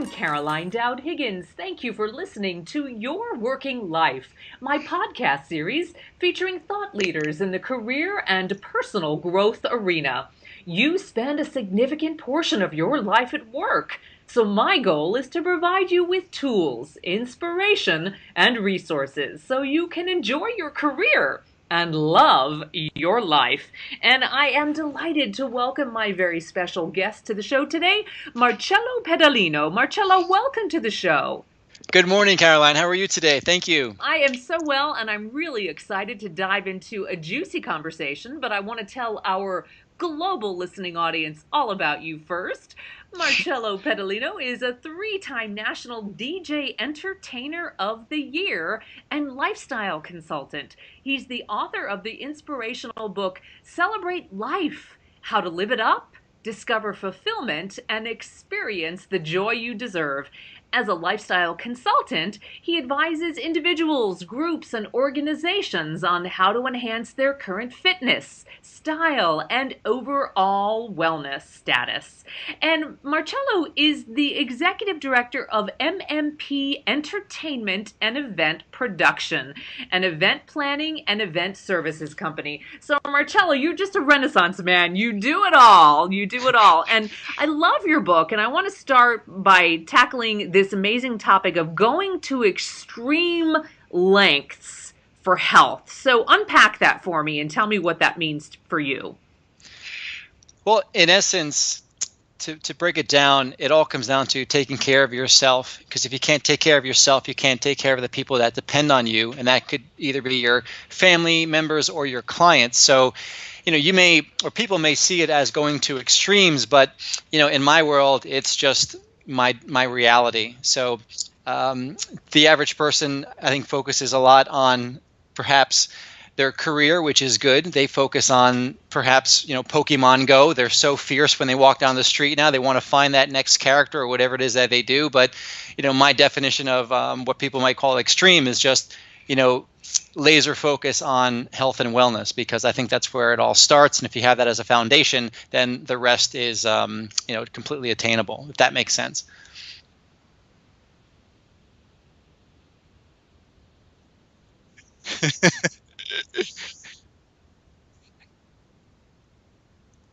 I'm Caroline Dowd-Higgins. Thank you for listening to Your Working Life, my podcast series featuring thought leaders in the career and personal growth arena. You spend a significant portion of your life at work, so my goal is to provide you with tools, inspiration, and resources so you can enjoy your career and love your life. And I am delighted to welcome my very special guest to the show today, Marcello Pedalino. Marcello, welcome to the show. Good morning, Caroline. How are you today? Thank you. I am so well, and I'm really excited to dive into a juicy conversation, but I want to tell our global listening audience all about you first. Marcello Pedalino is a 3-time national DJ Entertainer of the Year and lifestyle consultant. He's the author of the inspirational book, Celebrate Life: How to Live It Up, Discover Fulfillment, and Experience the Joy You Deserve. As a lifestyle consultant, he advises individuals, groups, and organizations on how to enhance their current fitness, style, and overall wellness status. And Marcello is the executive director of MMP Entertainment and Event Production, an event planning and event services company. So Marcello, you're just a Renaissance man. You do it all. You do it all. And I love your book, and I want to start by tackling this amazing topic of going to extreme lengths for health. So unpack that for me and tell me what that means for you. Well, in essence, to break it down, it all comes down to taking care of yourself. Because if you can't take care of yourself, you can't take care of the people that depend on you. And that could either be your family members or your clients. So, you may, or people may see it as going to extremes, but, in my world, it's just my reality. So the average person, I think, focuses a lot on perhaps their career, which is good. They focus on perhaps, Pokemon Go. They're so fierce when they walk down the street now. They want to find that next character or whatever it is that they do. But, my definition of what people might call extreme is just, laser focus on health and wellness, because I think that's where it all starts. And if you have that as a foundation, then the rest is, completely attainable, if that makes sense.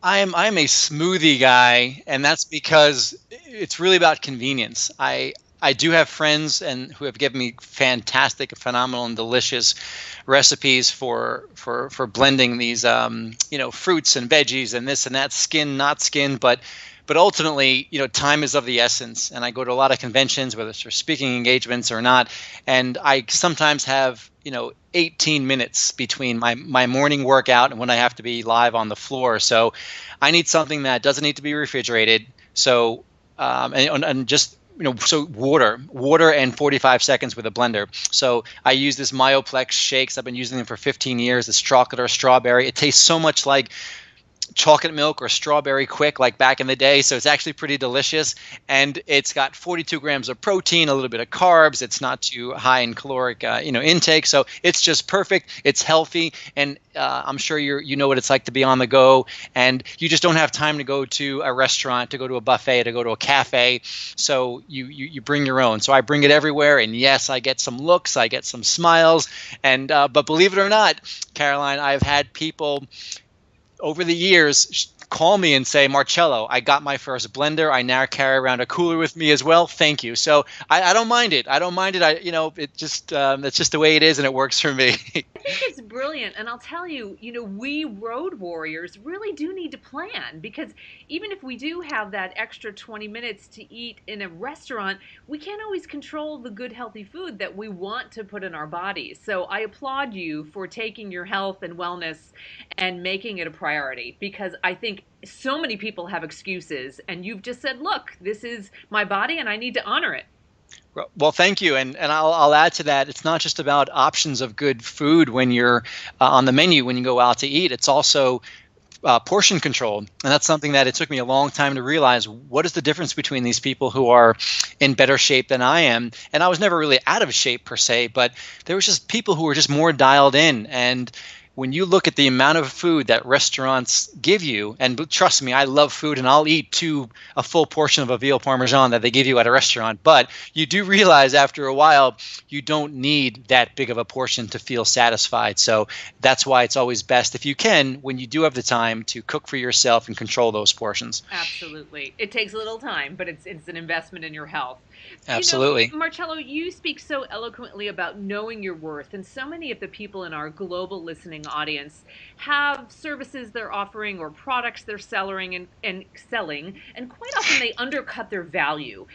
I'm a smoothie guy, and that's because it's really about convenience. I do have friends and who have given me fantastic, phenomenal, and delicious recipes for blending these fruits and veggies and this and that, skin, not skin, but ultimately, time is of the essence. And I go to a lot of conventions, whether it's for speaking engagements or not, and I sometimes have 18 minutes between my morning workout and when I have to be live on the floor. So I need something that doesn't need to be refrigerated. So and just so water and 45 seconds with a blender. So I use this Myoplex shakes. I've been using them for 15 years. It's chocolate or strawberry. It tastes so much like chocolate milk or strawberry quick, like back in the day. So it's actually pretty delicious. And it's got 42 grams of protein, a little bit of carbs. It's not too high in caloric, intake. So it's just perfect. It's healthy. And I'm sure you know what it's like to be on the go. And you just don't have time to go to a restaurant, to go to a buffet, to go to a cafe. So you bring your own. So I bring it everywhere. And yes, I get some looks. I get some smiles. And but believe it or not, Caroline, I've had people over the years call me and say, Marcello, I got my first blender. I now carry around a cooler with me as well. Thank you. So I don't mind it. I don't mind it. It just that's just the way it is, and it works for me. I think it's brilliant. And I'll tell you, we road warriors really do need to plan, because even if we do have that extra 20 minutes to eat in a restaurant, we can't always control the good, healthy food that we want to put in our bodies. So I applaud you for taking your health and wellness and making it a priority, because I think so many people have excuses, and you've just said, look, this is my body and I need to honor it. Well, thank you. And I'll add to that. It's not just about options of good food when you're on the menu, when you go out to eat. It's also portion control. And that's something that it took me a long time to realize. What is the difference between these people who are in better shape than I am? And I was never really out of shape per se, but there was just people who were just more dialed in. And when you look at the amount of food that restaurants give you, and trust me, I love food and I'll eat a full portion of a veal parmesan that they give you at a restaurant, but you do realize after a while you don't need that big of a portion to feel satisfied. So that's why it's always best, if you can, when you do have the time, to cook for yourself and control those portions. Absolutely. It takes a little time, but it's an investment in your health. Absolutely. Marcello, you speak so eloquently about knowing your worth, and so many of the people in our global listening audience have services they're offering or products they're selling, and quite often they undercut their value.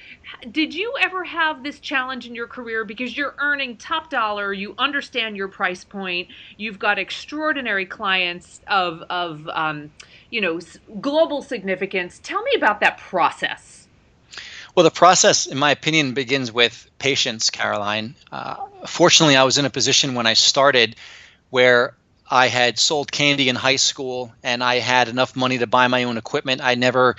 Did you ever have this challenge in your career because you're earning top dollar, you understand your price point, you've got extraordinary clients of global significance? Tell me about that process. Well, the process, in my opinion, begins with patience, Caroline. Fortunately, I was in a position when I started where I had sold candy in high school and I had enough money to buy my own equipment. I never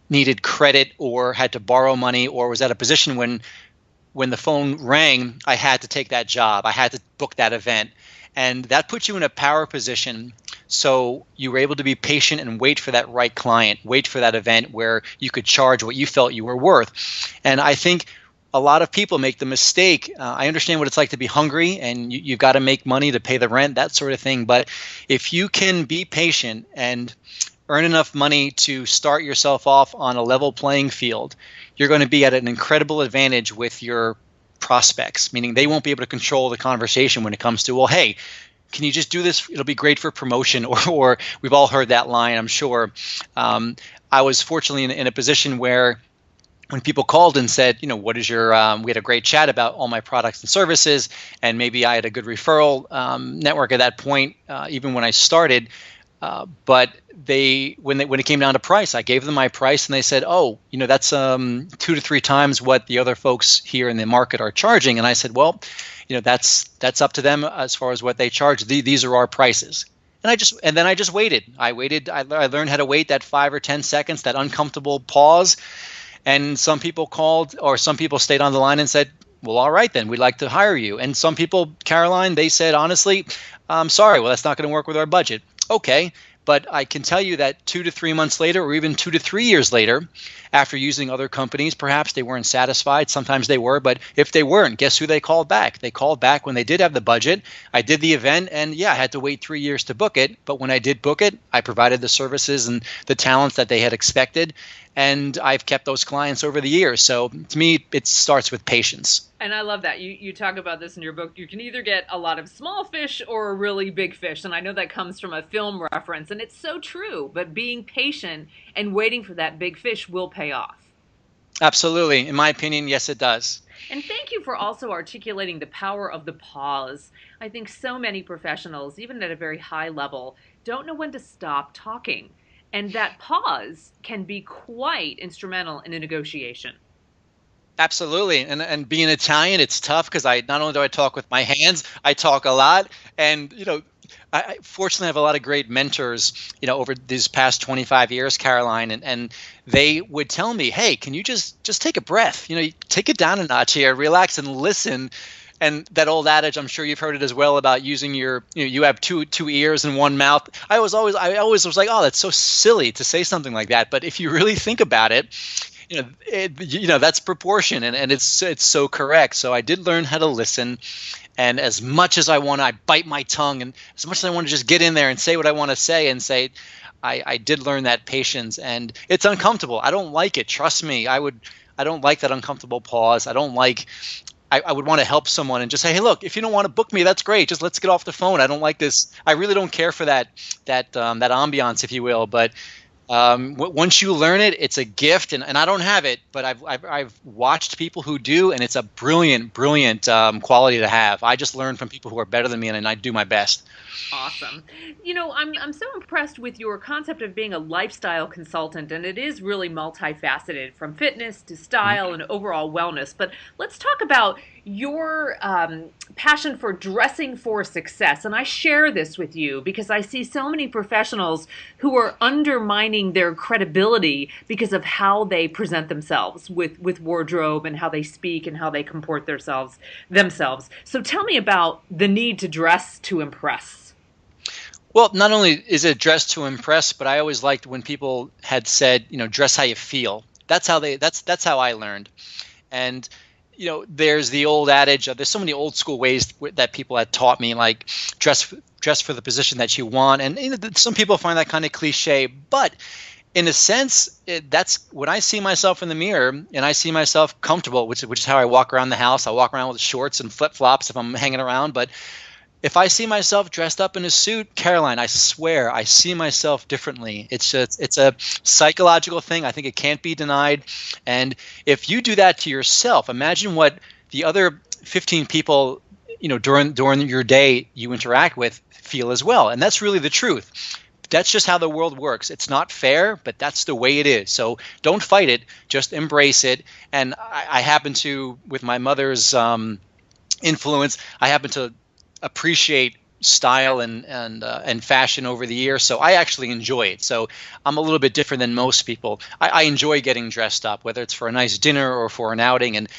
needed credit or had to borrow money, or was at a position when the phone rang, I had to take that job. I had to book that event. And that puts you in a power position. So you were able to be patient and wait for that right client, wait for that event where you could charge what you felt you were worth. And I think a lot of people make the mistake. I understand what it's like to be hungry and you've got to make money to pay the rent, that sort of thing. But if you can be patient and earn enough money to start yourself off on a level playing field, you're going to be at an incredible advantage with your prospects, meaning they won't be able to control the conversation when it comes to, well, hey, can you just do this? It'll be great for promotion. Or we've all heard that line, I'm sure. I was fortunately in a position where when people called and said, what is your, we had a great chat about all my products and services, and maybe I had a good referral network at that point, even when I started. But when it came down to price, I gave them my price and they said, oh, that's 2 to 3 times what the other folks here in the market are charging. And I said, well, that's up to them as far as what they charge. These are our prices. And then I just waited. I learned how to wait that 5 or 10 seconds, that uncomfortable pause. And some people called, or some people stayed on the line and said, well, all right, then we'd like to hire you. And some people, Caroline, they said, honestly, I'm sorry, well, that's not going to work with our budget. Okay. But I can tell you that 2 to 3 months later, or even 2 to 3 years later, after using other companies, perhaps they weren't satisfied. Sometimes they were, but if they weren't, guess who they called back? They called back when they did have the budget. I did the event, and yeah, I had to wait 3 years to book it. But when I did book it, I provided the services and the talents that they had expected. And I've kept those clients over the years. So to me, it starts with patience. And I love that. You talk about this in your book. You can either get a lot of small fish or a really big fish. And I know that comes from a film reference, and it's so true. But being patient and waiting for that big fish will pay off. Absolutely. In my opinion, yes, it does. And thank you for also articulating the power of the pause. I think so many professionals, even at a very high level, don't know when to stop talking. And that pause can be quite instrumental in a negotiation. Absolutely. And being Italian, it's tough because not only do I talk with my hands, I talk a lot. And, I fortunately have a lot of great mentors, over these past 25 years, Caroline, and they would tell me, hey, can you just take a breath, take it down a notch here, relax and listen. And that old adage, I'm sure you've heard it as well, about using you have two ears and one mouth. I always was like, oh, that's so silly to say something like that. But if you really think about it, that's proportion, and it's so correct. So I did learn how to listen, and as much as I want, I bite my tongue, and as much as I want to just get in there and say what I want to say and say, I did learn that patience, and it's uncomfortable. I don't like it. Trust me. I don't like that uncomfortable pause. I would want to help someone and just say, hey, look, if you don't want to book me, that's great. Just let's get off the phone. I don't like this. I really don't care for that ambiance, if you will. But once you learn it, it's a gift, and I don't have it, but I've watched people who do, and it's a brilliant quality to have. I just learn from people who are better than me, and I do my best. Awesome. I'm so impressed with your concept of being a lifestyle consultant, and it is really multifaceted, from fitness to style and overall wellness. But let's talk about your passion for dressing for success. And I share this with you because I see so many professionals who are undermining their credibility because of how they present themselves with wardrobe and how they speak and how they comport themselves. So tell me about the need to dress to impress. Well, not only is it dressed to impress, but I always liked when people had said, dress how you feel. That's how I learned. And there's the old adage of there's so many old school ways that people had taught me, like dress for the position that you want. And some people find that kind of cliche, but in a sense, that's when I see myself in the mirror and I see myself comfortable, which is how I walk around the house. I walk around with shorts and flip flops if I'm hanging around, but if I see myself dressed up in a suit, Caroline, I swear I see myself differently. It's a psychological thing. I think it can't be denied. And if you do that to yourself, imagine what the other 15 people, during your day you interact with feel as well. And that's really the truth. That's just how the world works. It's not fair, but that's the way it is. So don't fight it. Just embrace it. And I happen to, with my mother's influence, I happen to appreciate style and fashion over the years, so I actually enjoy it. So I'm a little bit different than most people. I enjoy getting dressed up, whether it's for a nice dinner or for an outing, and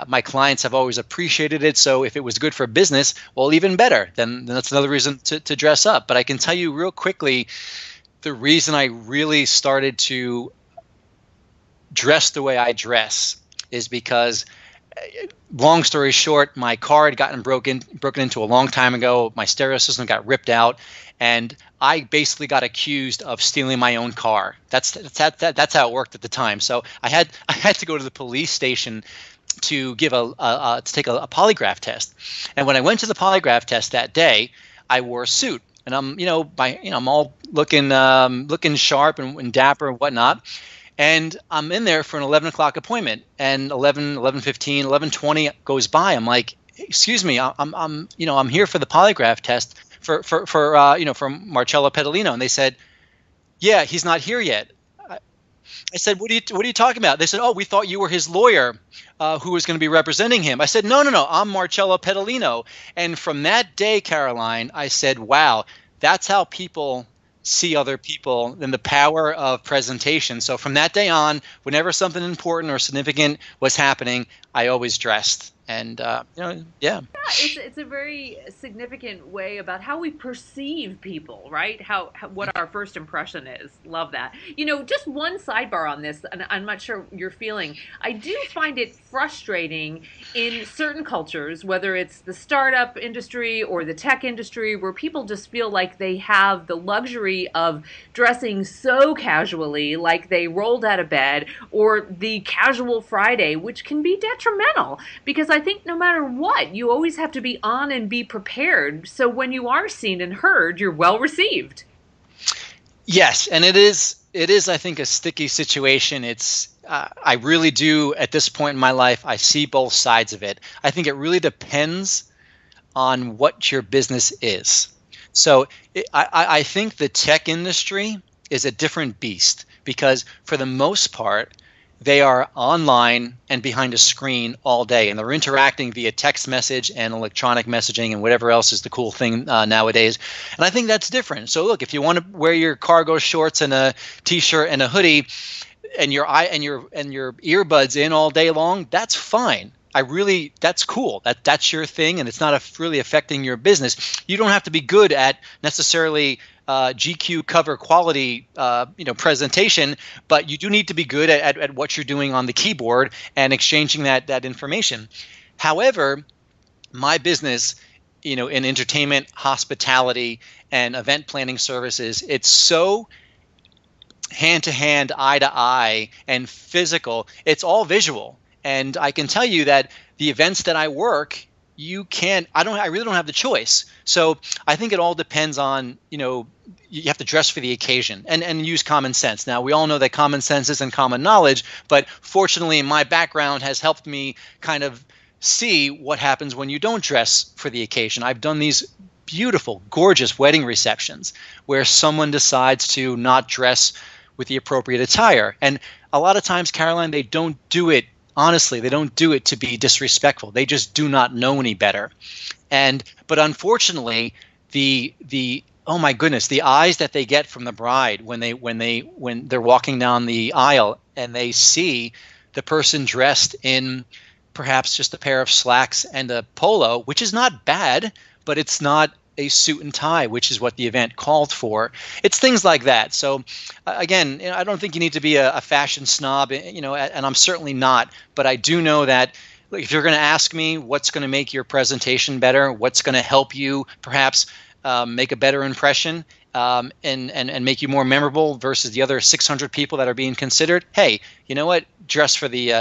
my clients have always appreciated it. So if it was good for business, well, even better. Then that's another reason to dress up. But I can tell you real quickly, the reason I really started to dress the way I dress is because, long story short, my car had gotten broken into a long time ago. My stereo system got ripped out, and I basically got accused of stealing my own car. That's how it worked at the time. So I had to go to the police station to give to take a polygraph test. And when I went to the polygraph test that day, I wore a suit, and I'm all looking sharp and dapper and whatnot. And I'm in there for an 11 o'clock appointment, and 11, 11:15, 11:20 goes by. I'm like, excuse me, I'm here for the polygraph test for Marcello Pedalino. And they said, yeah, he's not here yet. I said, what are you talking about? They said, oh, we thought you were his lawyer who was going to be representing him. I said, no, I'm Marcello Pedalino. And from that day, Caroline, I said, wow, that's how people see other people and the power of presentation. So from that day on, whenever something important or significant was happening, I always dressed. And yeah. It's a very significant way about how we perceive people, right? What our first impression is. Love that. Just one sidebar on this, and I'm not sure you're feeling. I do find it frustrating in certain cultures, whether it's the startup industry or the tech industry, where people just feel like they have the luxury of dressing so casually, like they rolled out of bed, or the casual Friday, which can be detrimental because I think no matter what, you always have to be on and be prepared. So when you are seen and heard, you're well received. Yes, and it is, I think, a sticky situation. It's I really do, at this point in my life, I see both sides of it. I think it really depends on what your business is. So I think the tech industry is a different beast because for the most part, they are online and behind a screen all day, and they're interacting via text message and electronic messaging and whatever else is the cool thing nowadays. And I think that's different. So look, if you want to wear your cargo shorts and a t-shirt and a hoodie and your earbuds in all day long, that's fine. That's cool. That's your thing, and it's not really affecting your business. You don't have to be good at necessarily GQ cover quality, presentation, but you do need to be good at what you're doing on the keyboard and exchanging that information. However, my business, in entertainment, hospitality, and event planning services, it's so hand to hand, eye to eye, and physical. It's all visual. And I can tell you that the events that I work, I really don't have the choice. So I think it all depends on, you have to dress for the occasion and use common sense. Now, we all know that common sense isn't common knowledge, but fortunately my background has helped me kind of see what happens when you don't dress for the occasion. I've done these beautiful, gorgeous wedding receptions where someone decides to not dress with the appropriate attire. And a lot of times, Caroline, they don't do it. Honestly, they don't do it to be disrespectful. They just do not know any better. But unfortunately, oh my goodness, the eyes that they get from the bride when they're walking down the aisle and they see the person dressed in perhaps just a pair of slacks and a polo, which is not bad, but it's not a suit and tie, which is what the event called for. It's things like that. So again, I don't think you need to be a fashion snob, and I'm certainly not. But I do know that if you're going to ask me what's going to make your presentation better, what's going to help you perhaps make a better impression, and make you more memorable versus the other 600 people that are being considered, hey, you know what? Dress for the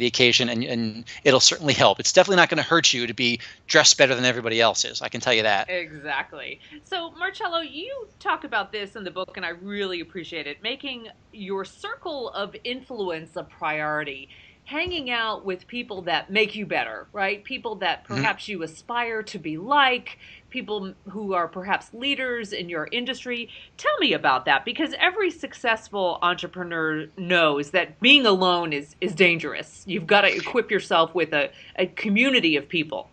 occasion, and it'll certainly help. It's definitely not going to hurt you to be dressed better than everybody else is. I can tell you that. Exactly. So, Marcello, you talk about this in the book, and I really appreciate it. Making your circle of influence a priority, hanging out with people that make you better, right? People that Mhm. perhaps you aspire to be like, people who are perhaps leaders in your industry. Tell me about that, because every successful entrepreneur knows that being alone is dangerous. You've got to equip yourself with a community of people.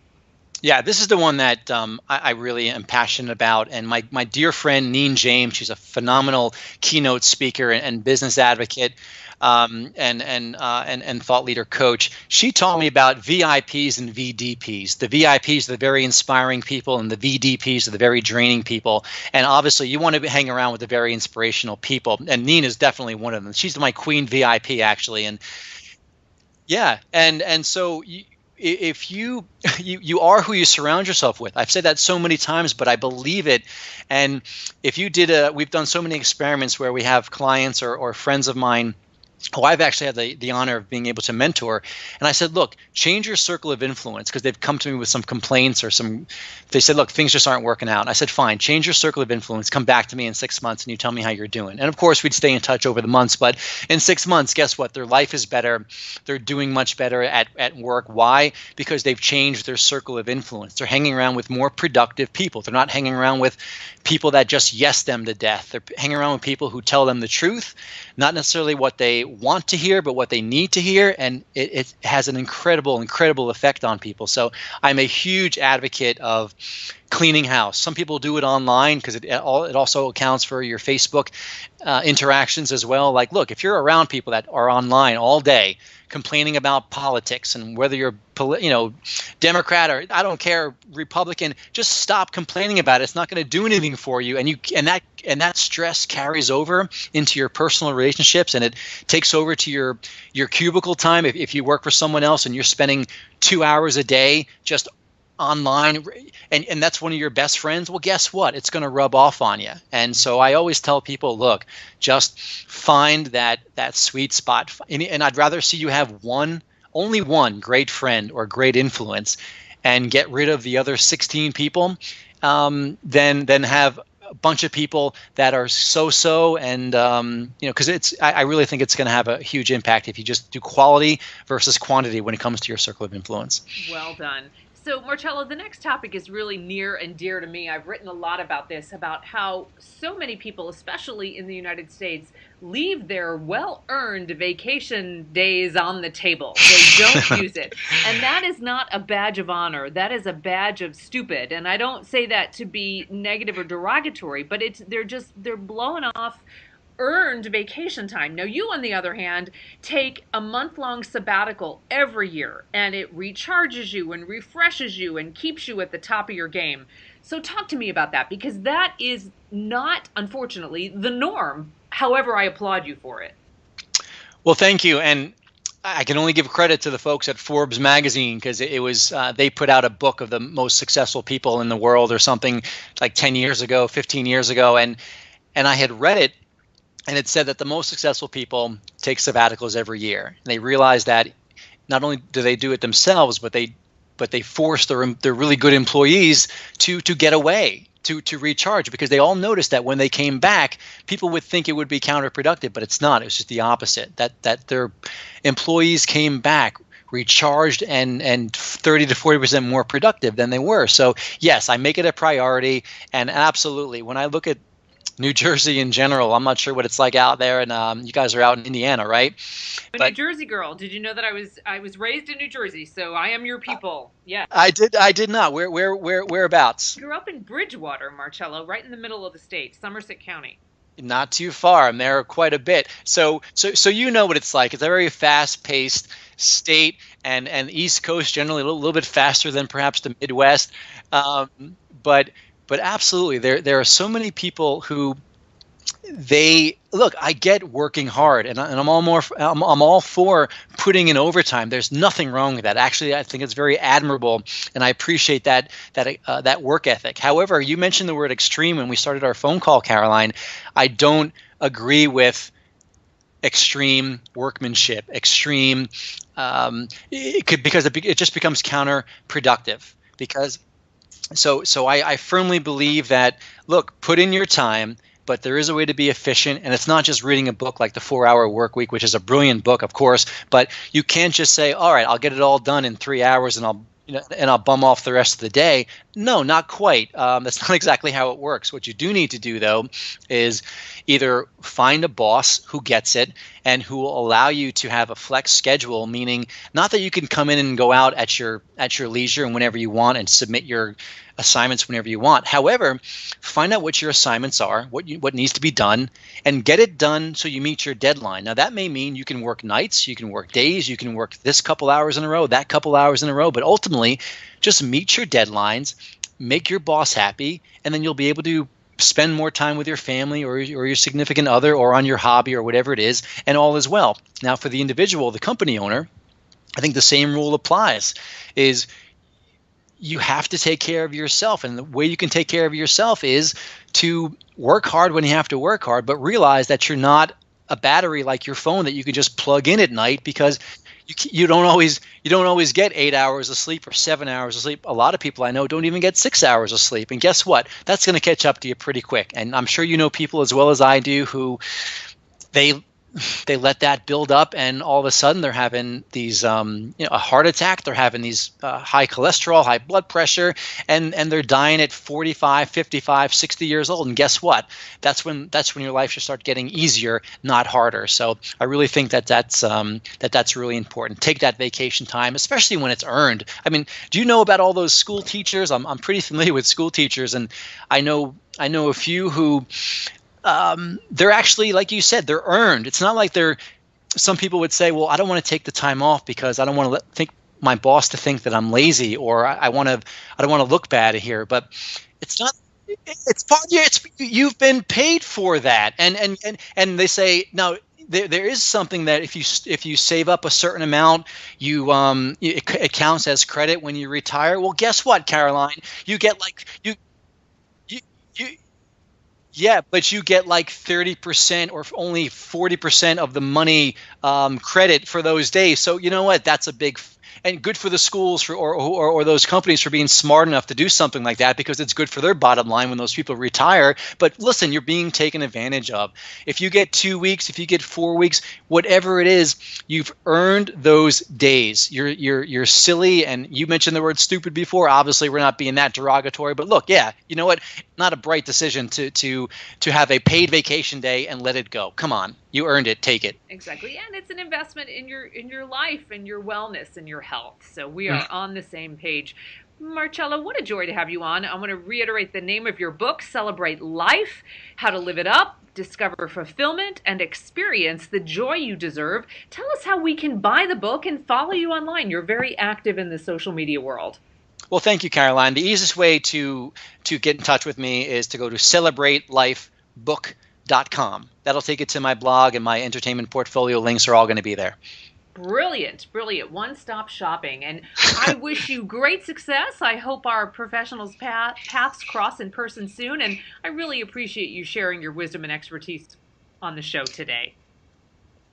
Yeah, this is the one that I really am passionate about. And my dear friend, Neen James, she's a phenomenal keynote speaker and business advocate, and thought leader coach. She taught me about VIPs and VDPs. The VIPs are the very inspiring people, and the VDPs are the very draining people. And obviously, you want to hang around with the very inspirational people. And Neen is definitely one of them. She's my queen VIP, actually. And yeah, and so if you are who you surround yourself with. I've said that so many times, but I believe it. And if you we've done so many experiments where we have clients or friends of mine who I've actually had the honor of being able to mentor. And I said, look, change your circle of influence, because they've come to me with some complaints they said, look, things just aren't working out. And I said, fine, change your circle of influence. Come back to me in 6 months and you tell me how you're doing. And of course, we'd stay in touch over the months. But in 6 months, guess what? Their life is better. They're doing much better at work. Why? Because they've changed their circle of influence. They're hanging around with more productive people. They're not hanging around with people that just yes them to death. They're hanging around with people who tell them the truth, not necessarily what they want to hear, but what they need to hear. And it has an incredible effect on people. So I'm a huge advocate of cleaning house. Some people do it online because it also accounts for your Facebook interactions as well. Like, look, if you're around people that are online all day complaining about politics, and whether you're Democrat or, I don't care, Republican, just stop complaining about it. It's not going to do anything for you, and that stress carries over into your personal relationships, and it takes over to your cubicle time. If you work for someone else and you're spending 2 hours a day just online, and that's one of your best friends, well, guess what? It's going to rub off on you. And so I always tell people, look, just find that sweet spot. And I'd rather see you have only one great friend or great influence and get rid of the other 16 people, than have a bunch of people that are so-so. And because I really think it's going to have a huge impact if you just do quality versus quantity when it comes to your circle of influence. Well done. So, Marcello, the next topic is really near and dear to me. I've written a lot about this, about how so many people, especially in the United States, leave their well-earned vacation days on the table. They don't use it. And that is not a badge of honor. That is a badge of stupid. And I don't say that to be negative or derogatory, but they're blowing off earned vacation time. Now, you, on the other hand, take a month-long sabbatical every year, and it recharges you and refreshes you and keeps you at the top of your game. So talk to me about that, because that is not, unfortunately, the norm. However, I applaud you for it. Well, thank you. And I can only give credit to the folks at Forbes magazine, because it was they put out a book of the most successful people in the world or something like 10 years ago, 15 years ago. And I had read it, and it said that the most successful people take sabbaticals every year. And they realize that not only do they do it themselves, but they force their really good employees to get away, to recharge, because they all noticed that when they came back, people would think it would be counterproductive, but it's not. It's just the opposite. That their employees came back recharged and 30 to 40% more productive than they were. So yes, I make it a priority. And absolutely, when I look at New Jersey in general, I'm not sure what it's like out there, and you guys are out in Indiana, right? I'm a New Jersey girl. Did you know that I was raised in New Jersey, so I am your people. Yeah. I did not. Whereabouts? Grew up in Bridgewater, Marcello, right in the middle of the state, Somerset County. Not too far. I'm there quite a bit. So you know what it's like. It's a very fast-paced state, and the East Coast generally a little bit faster than perhaps the Midwest. But But absolutely, there are so many people who they look. I get working hard, and I'm all for putting in overtime. There's nothing wrong with that. Actually, I think it's very admirable, and I appreciate that work ethic. However, you mentioned the word extreme when we started our phone call, Caroline. I don't agree with extreme workmanship, extreme because it just becomes counterproductive. Because I firmly believe that, look, put in your time, but there is a way to be efficient, and it's not just reading a book like the 4 Hour Work Week, which is a brilliant book, of course, but you can't just say, all right, I'll get it all done in 3 hours and I'll bum off the rest of the day. No, not quite. That's not exactly how it works. What you do need to do, though, is either find a boss who gets it and who will allow you to have a flex schedule, meaning not that you can come in and go out at your leisure and whenever you want and submit your assignments whenever you want. However, find out what your assignments are, what needs to be done, and get it done so you meet your deadline. Now, that may mean you can work nights, you can work days, you can work this couple hours in a row, that couple hours in a row, but ultimately, just meet your deadlines, make your boss happy, and then you'll be able to spend more time with your family or your significant other or on your hobby or whatever it is, and all is well. Now, for the individual, the company owner, I think the same rule applies, is you have to take care of yourself. And the way you can take care of yourself is to work hard when you have to work hard, but realize that you're not a battery like your phone that you can just plug in at night, because you don't always get 8 hours of sleep or 7 hours of sleep. A lot of people I know don't even get 6 hours of sleep. And guess what? That's going to catch up to you pretty quick. And I'm sure you know people as well as I do who they let that build up, and all of a sudden they're having these a heart attack, they're having these high cholesterol, high blood pressure, and they're dying at 45, 55, 60 years old. And guess what? That's when your life should start getting easier, not harder. So I really think that's really important. Take that vacation time, especially when it's earned. I mean, do you know about all those school teachers? I'm pretty familiar with school teachers, and I know a few who they're actually, like you said, they're earned. It's not like some people would say, well, I don't want to take the time off because I don't want to think my boss to think that I'm lazy, or I don't want to look bad here. But it's not. It's part. You've been paid for that, and they say now. There is something that if you save up a certain amount, it counts as credit when you retire. Well, guess what, Caroline? You get like you yeah, but you get like 30% or only 40% of the money credit for those days. So you know what? That's a big and good for the schools or those companies for being smart enough to do something like that, because it's good for their bottom line when those people retire. But listen, you're being taken advantage of. If you get 2 weeks, if you get 4 weeks, whatever it is, you've earned those days. You're silly, and you mentioned the word stupid before. Obviously, we're not being that derogatory, but look, yeah, you know what? Not a bright decision to have a paid vacation day and let it go. Come on. You earned it. Take it. Exactly. And it's an investment in your life and your wellness and your health. So we are on the same page. Marcello, what a joy to have you on. I want to reiterate the name of your book, Celebrate Life, How to Live It Up, Discover Fulfillment, and Experience the Joy You Deserve. Tell us how we can buy the book and follow you online. You're very active in the social media world. Well, thank you, Caroline. The easiest way to get in touch with me is to go to celebratelifebook.com. That'll take you to my blog, and my entertainment portfolio links are all going to be there. Brilliant, brilliant. One-stop shopping. And I wish you great success. I hope our professionals' paths cross in person soon. And I really appreciate you sharing your wisdom and expertise on the show today.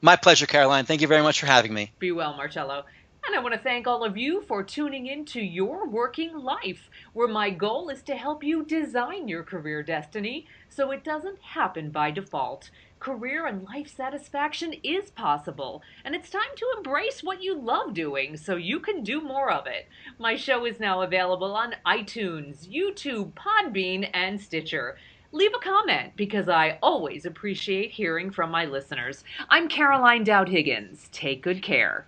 My pleasure, Caroline. Thank you very much for having me. Be well, Marcello. And I want to thank all of you for tuning in to Your Working Life, where my goal is to help you design your career destiny so it doesn't happen by default. Career and life satisfaction is possible, and it's time to embrace what you love doing so you can do more of it. My show is now available on iTunes, YouTube, Podbean, and Stitcher. Leave a comment, because I always appreciate hearing from my listeners. I'm Caroline Dowd-Higgins. Take good care.